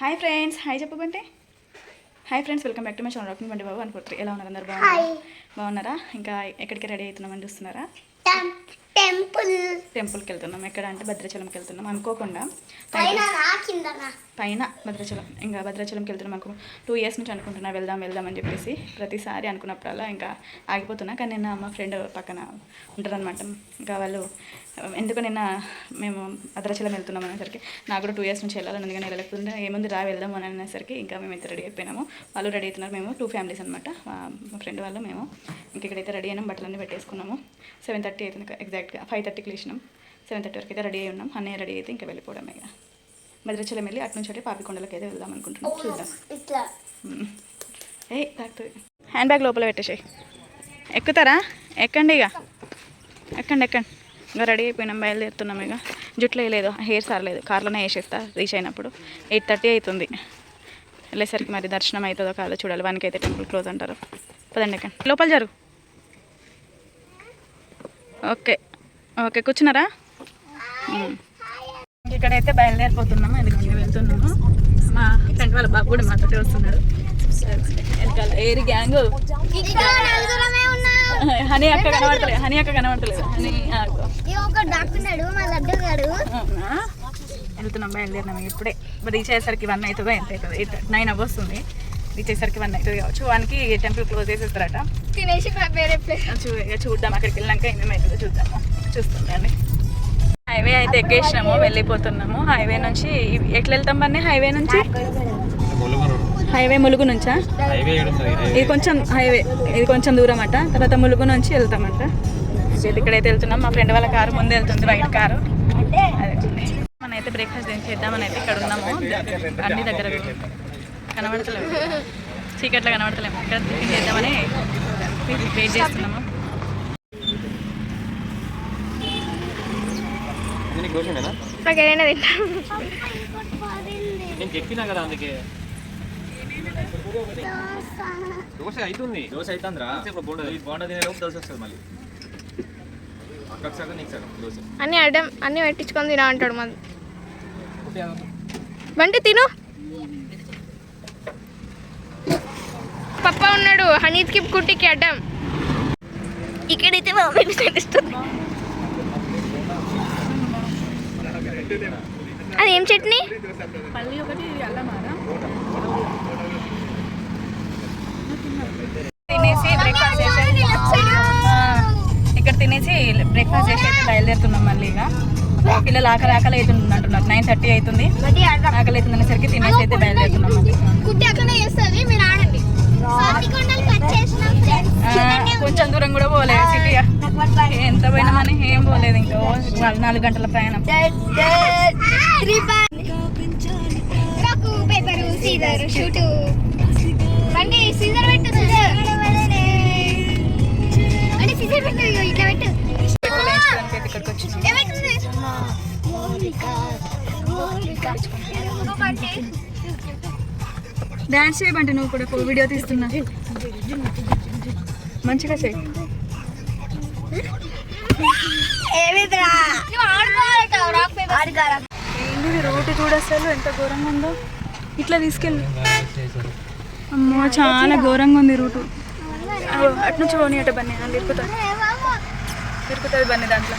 Hi friends, hi చెప్పబంటే. Hi friends, welcome back to my channel rocking Bandi Babu అనుకుంటారు. ఎలా ఉన్నారు అందరు? బాగున్నారా? ఇంకా ఎక్కడికి రెడీ అవుతున్నామని చూస్తున్నారా? టెంపుల్కి వెళ్తున్నాం. ఎక్కడ అంటే భద్రాచలంకి వెళ్తున్నాం. అనుకోకుండా పైన భద్రాచలం, ఇంకా భద్రాచలంకి వెళ్తున్నాం. అనుకో 2 years నుంచి అనుకుంటున్నా వెళ్దాం అని చెప్పేసి. ప్రతిసారి అనుకున్నప్పుడల్లా ఇంకా ఆగిపోతున్నా. కానీ నిన్న మా ఫ్రెండ్ పక్కన ఉంటారనమాట. ఇంకా వాళ్ళు ఎందుకు నిన్న మేము భద్రాచలం వెళ్తున్నాం అనేసరికి నాకు కూడా 2 years నుంచి వెళ్ళాలని ఉంది, కానీ వెళ్ళకుండా ఏముంది వెళ్దాం అని అనేసరికి ఇంకా మేము అయితే రెడీ అయిపోయినాము. వాళ్ళు రెడీ అవుతున్నారు. మేము 2 families అనమాట. మా ఫ్రెండ్ వాళ్ళు మేము ఇంకెక్కడైతే రెడీ అయినాం. బట్టలన్నీ పెట్టేసుకున్నాము. 7:30 అవుతుంది ఎగ్జాక్ట్గా. 5:30కి లేచినాం. 7:30 వరకు అయితే రెడీ అయి ఉన్నాం. అన్నయ్య రెడీ అయితే ఇంకా వెళ్ళిపోవడమే. ఇక భద్రాచలం వెళ్ళి అటు నుంచి పాపికొండలకి అయితే వెళ్దాం అనుకుంటున్నాం. చూద్దాం. హ్యాండ్ బ్యాగ్ లోపల పెట్టేసాయి. ఎక్కుతారా? ఎక్కండి, ఇక ఎక్కండి. ఇంకా రెడీ అయిపోయినాం, బయలుదేరుతున్నాం. ఇక జుట్లో వేయలేదు, హెయిర్ సారలేదు, కార్లోనే వేసేస్తా రీచ్ అయినప్పుడు. 8:30 అవుతుంది. వెళ్ళేసరికి మరి దర్శనం అవుతుందో కాదో చూడాలి. 1కి అయితే టెంపుల్ క్లోజ్ అంటారు. పదండి, ఎక్కండి. లోపల జరు. ఓకే కూర్చున్నారా? ఇక్కడైతే బయలుదేరిపోతున్నాము. ఎందుకంటే వెళ్తున్నాము. మా ఫ్రెండ్ వాళ్ళ బాబు కూడా మాతో వస్తున్నాడు. వెనకాల ఏరి గ్యాంగ్. హనీ అక్క కనబడతలేదు. వెళ్తున్నాం, బయలుదేరినాము. ఇప్పుడే రీచ్ అయ్యేసరికి 1 అవుతుందో ఎంత అవుతుంది? 9 అవ్వస్తుంది. రీచ్ అయ్యేసరికి 1 అవుతుంది కావచ్చు. 1కి టెంపుల్ క్లోజ్ చేసేస్తారట. తినేసి వేరే ప్లేస్ చూద్దాం. అక్కడికి వెళ్ళాక ఏమేమవుతుందో చూస్తుందండి. హైవే అయితే ఎక్కేసినాము, వెళ్ళిపోతున్నాము. హైవే నుంచి ఎట్లా వెళ్తాం? అన్నీ హైవే నుంచి ములుగు నుంచా? ఇది కొంచెం దూరం అట. తర్వాత ములుగు నుంచి వెళ్తామంట. ఇక్కడైతే వెళ్తున్నాం. మా ఫ్రెండ్ వాళ్ళ కారు ముందే వెళ్తుంది, వైట్ కారు. మనం అయితే బ్రేక్ఫాస్ట్ చేద్దామని అయితే ఇక్కడ ఉన్నాము. అన్ని దగ్గర కనబడతలేము, చీకట్లో కనబడతలేము. ఇక్కడ టిఫిన్ చేద్దామని వెయిట్ చేస్తున్నాము. నేను చెప్పినా కదా, అందుకే దోశ అవుతుంది. దోశ అవుతుందిరా. ఇప్పుడు బోండా తినే లోపు దోశ వస్తుంది. మళ్ళీ అక్కడికి సగం నీకు సగం దోశ. అన్నీ పెట్టించుకొని తినా అంటాడు. మళ్ళీ బండి తిను. పప్ప ఉన్నాడు హనీత్కి కుట్టికి అడ్డం. ఇక్కడైతే ఇస్తుంది. అది ఏం చట్నీ? పల్లి ఒకటి, అల్లమారా. తినేసి బ్రేక్ఫాస్ట్ చేసేసి ఇక్కడ తినేసి బ్రేక్ఫాస్ట్ చేసి అయితే బయలుదేరుతున్నాం. మళ్ళీ ఇక పిల్లలు ఆకలి అవుతుంది అంటున్నారు. 9:30 అవుతుంది. ఆకలి అవుతుంది అనేసరికి తినేసి అయితే బయలుదేరుతున్నాం. కొంచెం దూరం కూడా పోలేదు. సిటీ ఎంత పోయినామని ఏం పోలేదు. ఇంకా 4 గంటల ప్రయాణం. ఇక్కడికి వచ్చినాం. డాన్స్ చేయబంటే నువ్వు కూడా వీడియో తీస్తున్నా. మంచిగా చేయి. ఏంది రోడ్డు చూడ, అసలు ఎంత ఘోరంగా ఉందో. ఇట్లా తీసుకెళ్ళి. అమ్మో, చాలా ఘోరంగా ఉంది రూటు. అటు నుంచి పోనీ అట బన్నీ అని తిరుగుతుంది బన్నీ. దాంట్లో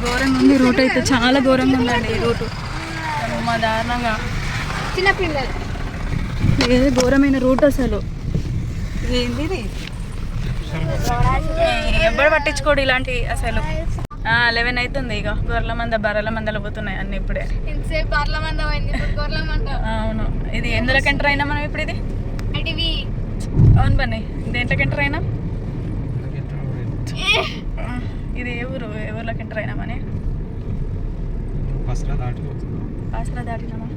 ఘోరంగా ఉంది రూట్. అయితే చాలా ఘోరంగా ఉందండి ఈ రూటు. మా దారుణంగా చిన్నపిల్లలు ఏదో ఘోరమైన రూట్ అసలు. ఏంది ఇది? ఎవ్వరు పట్టించుకోడు ఇలాంటి అసలు. 11 అవుతుంది. ఇక బర్రెల మందలు పోతున్నాయి అన్ని ఇప్పుడే. అవును. ఇది ఎందులోకి ఎంటర్ అయినా మనం ఇప్పుడు? ఇది అవును బన్నీ, దేంట్లోకి ఎంటర్ అయినా? ఇది ఎవరిలోకి ఎంటర్ అయినామని? ఆసరా దాటినామా?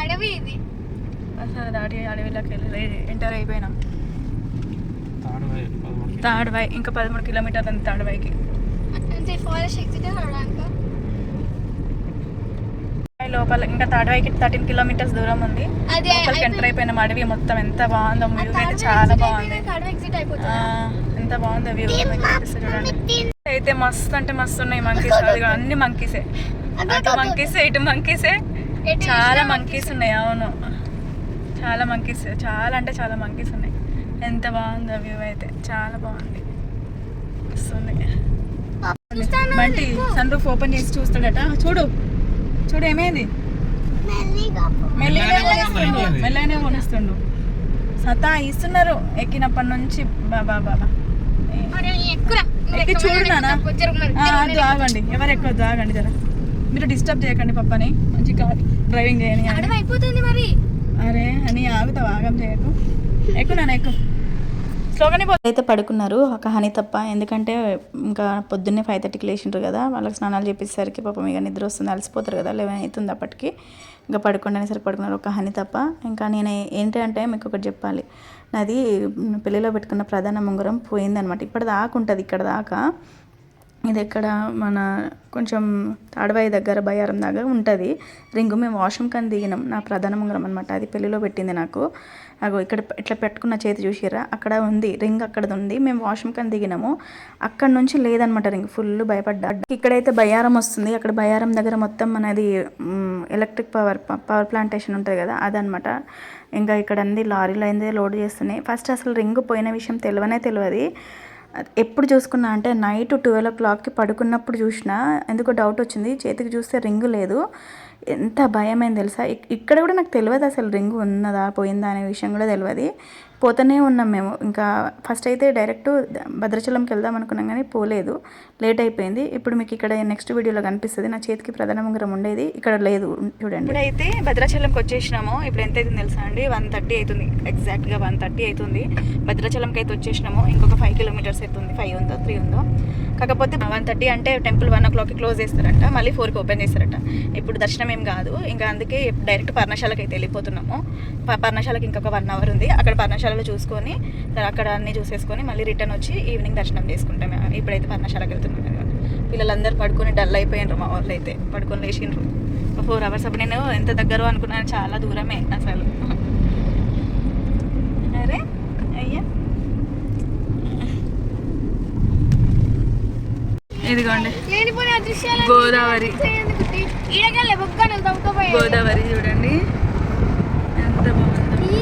అడవి ఇది. ఆసరా దాటి అడవిలోకి వెళ్ళి ఎంటర్ అయిపోయినాం. తాడ్వాయి ఇంకా 13 కిలోమీటర్లు ఉంది తాడ్వాయికి. లోపల ఇంకా తాడ్వాయికి 13 kilometers దూరం ఉంది. లోపలికి ఎంటర్ అయిపోయినాం. అడవి మొత్తం ఎంత బాగుందో. వ్యూ అయితే చాలా బాగుంది. ఎంత బాగుందో వ్యూ. చూడండి అయితే మస్తు అంటే మస్తు ఉన్నాయి మంకీస్. అది అన్ని మంకీసే. అటు మంకీస్ ఇటు మంకీసే, చాలా మంకీస్ ఉన్నాయి. అవును, చాలా మంకీస్, చాలా అంటే చాలా మంకీస్ ఉన్నాయి. ఎంత బాగుందో వ్యూ అయితే, చాలా బాగుంది. వస్తుంది బంటి సన్ రూఫ్ ఓపెన్ చేసి చూస్తాడట. చూడు చూడు ఏమైంది, మెల్లగానే పోనిస్తుండు. సతా ఇస్తున్నారు ఎక్కినప్పటి నుంచి. బాబా బాబా ఎక్కి చూడు నాన్న. ఆగండి, ఎవరు ఎక్కొద్దు, ఆగండి జర. మీరు డిస్టర్బ్ చేయకండి పప్పని, మంచి కార్ డ్రైవింగ్ చేయని. అయిపోతుంది మరి. అరే అని ఆగుతావు, ఆగం చేయకు. ఎక్కు నాన్న ఎక్కు. స్లోగానే అయితే పడుకున్నారు ఒక హనీ తప్ప. ఎందుకంటే ఇంకా పొద్దున్నే 5:30కి లేచిండ్రు కదా, వాళ్ళకి స్నానాలు చేపించేసరికి పాపం ఇక నిద్ర వస్తుంది, అలసిపోతారు కదా. 11 అవుతుంది అప్పటికి. ఇంకా పడుకునేసరికి పడుకున్నారు ఒక హనీ తప్ప. ఇంకా నేను ఏంటంటే మీకు ఒకటి చెప్పాలి, నాది పెళ్ళిలో పెట్టుకున్న ప్రధాన ఉంగరం పోయిందనమాట. ఇప్పటి దాకా ఉంటుంది, ఇక్కడ దాకా. ఇది ఎక్కడ మన కొంచెం తాడవాయి దగ్గర బయ్యారం దగ్గర ఉంటుంది రింగు. మేము వాష్రూమ్ కానీ దిగినాం. నా ప్రధాన ఉంగరం అనమాట, అది పెళ్ళిలో పెట్టింది నాకు. అగో ఇక్కడ ఇట్లా పెట్టుకున్న చేతి చూసిరా, అక్కడ ఉంది రింగ్, అక్కడ ఉంది. మేము వాష్రూమ్ కానీ దిగినాము, అక్కడ నుంచి లేదనమాట రింగ్. ఫుల్ భయపడ్డా. ఇక్కడైతే బయ్యారం వస్తుంది, అక్కడ బయ్యారం దగ్గర మొత్తం మనది ఎలక్ట్రిక్ పవర్ ప్లాంటేషన్ ఉంటుంది కదా, అదనమాట. ఇంకా ఇక్కడ అన్ని లారీలు అయిందే లోడ్ చేస్తున్నాయి. ఫస్ట్ అసలు రింగ్ పోయిన విషయం తెలియదు. ఎప్పుడు చూసుకున్నా అంటే నైట్ 12 o'clockకి పడుకున్నప్పుడు చూసినా, ఎందుకో డౌట్ వచ్చింది. చేతికి చూస్తే రింగు లేదు. ఎంత భయమైంది తెలుసా. ఇక్కడ కూడా నాకు తెలియదు అసలు రింగు ఉన్నదా పోయిందా అనే విషయం కూడా తెలియదు. పోతూనే ఉన్నాం మేము. ఇంకా ఫస్ట్ అయితే డైరెక్ట్ భద్రాచలంకి వెళ్దాం అనుకున్నాం కానీ పోలేదు, లేట్ అయిపోయింది. ఇప్పుడు మీకు ఇక్కడ నెక్స్ట్ వీడియోలో కనిపిస్తుంది. నా చేతికి ప్రధాన ఉంగరం ఉండేది, ఇక్కడ లేదు చూడండి. ఇప్పుడైతే భద్రాచలంకి వచ్చేసినాము. ఇప్పుడు ఎంత అవుతుంది తెలుసా అండి, 1:30 అవుతుంది, ఎగ్జాక్ట్గా 1:30 అవుతుంది. భద్రాచలంకి అయితే వచ్చేసినాము. ఇంకొక 5 kilometers అవుతుంది, 5 ఉందో 3 ఉందో. కాకపోతే 1:30 అంటే టెంపుల్ 1 o'clockకి క్లోజ్ చేస్తారంట, మళ్ళీ 4కి ఓపెన్ చేస్తారట. ఇప్పుడు దర్శనం ఏం కాదు, ఇంకా అందుకే డైరెక్ట్ పర్ణశాలకి అయితే వెళ్ళిపోతున్నాము. పర్ణశాలకి ఇంకొక 1 hour ఉంది. అక్కడ పర్ణశాలలో చూసుకొని అక్కడ అన్నీ చూసేసుకొని మళ్ళీ రిటర్న్ వచ్చి ఈవినింగ్ దర్శనం చేసుకుంటాం. ఇప్పుడైతే పర్ణశాలకు వెళ్తున్నాం కదా. పిల్లలందరూ పడుకొని డల్ అయిపోయినారు, మా వాళ్ళు అయితే పడుకొని లేచిండ్రు. 4 hours. అప్పుడు నేను ఎంత దగ్గర అనుకున్నాను, చాలా దూరమే అసలు. అరే అయ్యా, ఇదిగోండి గోదావరి. గోదావరి చూడండి ఎంత బాగుంది.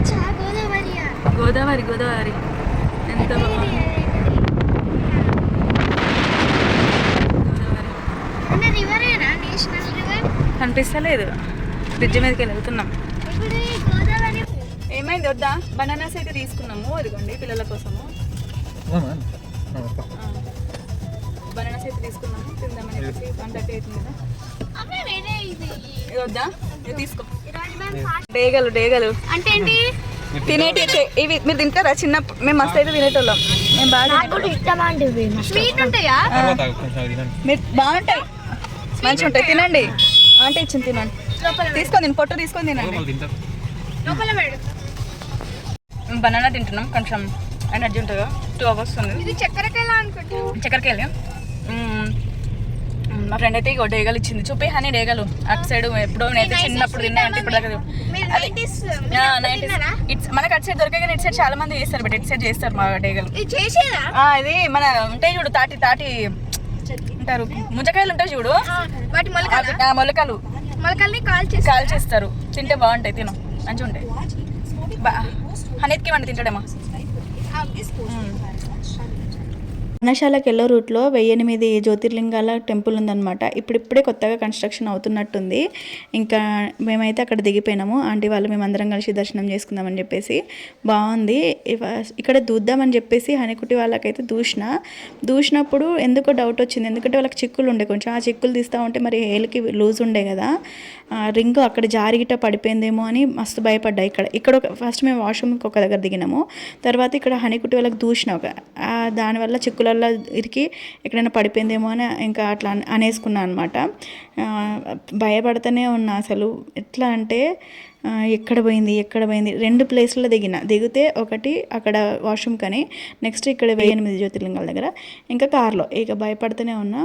గోదావరి గోదావరి ఎంత బాగుంది. కనిపిస్తలేదు, బ్రిడ్జ్ మీదకి వెళ్తున్నాం. ఏమైంది వద్దా, బనానాస్ అయితే తీసుకున్నాము. ఇదిగోండి పిల్లల కోసము బనానాస్ అయితే తీసుకున్నాము, తిందామని. 1:30 అవుతుంది కదా. ఇది వద్దా, ఇది తీసుకో. డేగలు అంటే ఏంటి, తినేటి ఇవి. మీరు తింటారా? చిన్న మేము మస్తు అయితే తినేటోళ్ళం. మేము బాగా మీరు బాగుంటాయి, మంచిగా ఉంటాయి, తినండి. అంటే ఇచ్చింది తినండి, తీసుకొని తిని పొట్టు తీసుకొని తినండి. బనానా తింటున్నాం, కొంచెం ఎనర్జీ ఉంటుంది. 2 hours ఉంది. చక్కెరకాయలు మా ఫ్రెండ్ అయితే ఇగో డేగలు ఇచ్చింది. చూపి హనీ డేగలు అటు సైడ్. ఎప్పుడో నేనైతే చిన్నప్పుడు తిన్నాయంటే ఇప్పుడు దగ్గర. మనకు అటు సైడ్ దొరికే కానీ ఇటు సైడ్ చాలా మంది చేస్తారు, బట్ ఇటు సైడ్ చేస్తారు మా డేగలు. ఇది మన ఉంటాయి చూడు, తాటి ఉంటారు, ముంజకాయలు ఉంటాయి చూడు, మొలకల్ని కాల్ చేస్తారు. తింటే బాగుంటాయి, తిను మంచిగా ఉంటాయి. హనీత్కి వండి తింటాడేమో. పర్ణశాలకు వెళ్ళే రూట్లో 1008 జ్యోతిర్లింగాల టెంపుల్ ఉందన్నమాట. ఇప్పుడిప్పుడే కొత్తగా కన్స్ట్రక్షన్ అవుతున్నట్టుంది. ఇంకా మేమైతే అక్కడ దిగిపోయినాము. ఆంటీ వాళ్ళు మేమందరం కలిసి దర్శనం చేసుకుందామని చెప్పేసి. బాగుంది. ఇక్కడ దూద్దామని చెప్పేసి హనీకుట్టి వాళ్ళకైతే దూసినప్పుడు ఎందుకో డౌట్ వచ్చింది. ఎందుకంటే వాళ్ళకి చిక్కులు ఉండే, కొంచెం ఆ చిక్కులు తీస్తూ ఉంటే మరి ఏలికి లూజ్ ఉండే కదా, రింగ్ అక్కడ జారిగిట పడిపోయిందేమో అని మస్తు భయపడ్డా. ఇక్కడ ఫస్ట్ మేము వాష్రూమ్కి ఒక దగ్గర దిగినాము, తర్వాత ఇక్కడ హనీకుట్టి వాళ్ళకి దూసినా దానివల్ల చిక్కులలో ఇరికి ఎక్కడైనా పడిపోయిందేమో అని ఇంకా అట్లా అనేసుకున్నాను అనమాట. భయపడుతూనే ఉన్నా అసలు. ఎట్లా అంటే ఎక్కడ పోయింది 2 ప్లేస్లలో దిగితే ఒకటి అక్కడ వాష్రూమ్ కానీ, నెక్స్ట్ ఇక్కడ 1008 జ్యోతిర్లింగాల దగ్గర, ఇంకా కార్లో. ఇక భయపడుతూనే ఉన్నా.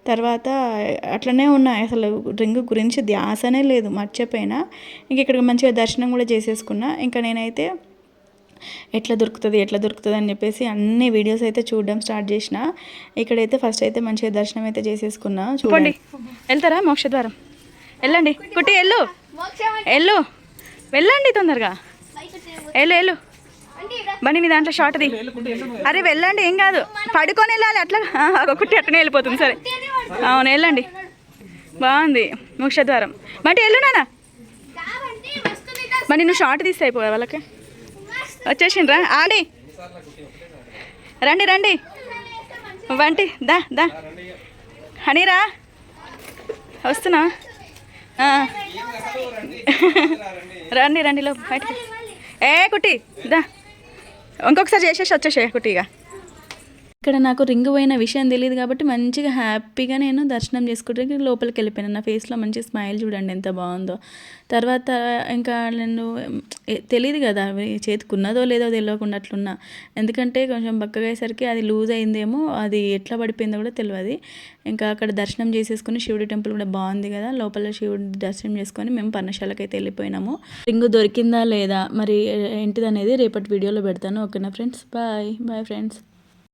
తర్వాత అట్లనే ఉన్నా, అసలు రింగు గురించి ధ్యాసనే లేదు, మర్చిపోయినా. ఇంక ఇక్కడ మంచిగా దర్శనం కూడా చేసేసుకున్నా. ఇంకా నేనైతే ఎట్లా దొరుకుతుంది అని చెప్పేసి అన్ని వీడియోస్ అయితే చూడడం స్టార్ట్ చేసిన. ఇక్కడైతే ఫస్ట్ అయితే మంచిగా దర్శనం అయితే చేసేసుకున్నా. చూడండి, వెళ్తారా మోక్షద్వారం? వెళ్ళండి కుట్టి, వెళ్ళు వెళ్ళండి తొందరగా, వెళ్ళు బండి నీ దాంట్లో షార్ట్ది. అరే వెళ్ళండి, ఏం కాదు, పడుకొని వెళ్ళాలి అట్లా. కుట్టి అట్లనే వెళ్ళిపోతుంది. సరే అవును వెళ్ళండి, బాగుంది మోక్షద్వారం. బండి వెళ్ళు నాన్న, మరి నువ్వు షార్ట్ తీస్తే అయిపోయా వాళ్ళకి. వచ్చేసిండ్రా, ఆడి రండి వంటి దా దా హనీరా, వస్తున్నా. రండి లో బయటికి. కుట్టి దా, ఇంకొకసారి చేసేసి వచ్చేసే కుట్టిగా. ఇక్కడ నాకు రింగ్ పోయిన విషయం తెలియదు కాబట్టి మంచిగా హ్యాపీగా నేను దర్శనం చేసుకుంటే లోపలికి వెళ్ళిపోయాను. నా ఫేస్లో మంచి స్మైల్ చూడండి ఎంత బాగుందో. తర్వాత ఇంకా నేను తెలియదు కదా అవి చేతికున్నదో లేదో తెలియకుండా అట్లున్నా. ఎందుకంటే కొంచెం బక్కగా అయ్యేసరికి అది లూజ్ అయిందేమో, అది ఎట్లా పడిపోయిందో కూడా తెలియదు. ఇంకా అక్కడ దర్శనం చేసేసుకుని శివుడి టెంపుల్ కూడా బాగుంది కదా, లోపల శివుడి దర్శనం చేసుకొని మేము పర్ణశాలకు అయితే వెళ్ళిపోయినాము. రింగ్ దొరికిందా లేదా మరి ఏంటిది అనేది రేపటి వీడియోలో పెడతాను. ఓకేనా ఫ్రెండ్స్, బాయ్ ఫ్రెండ్స్.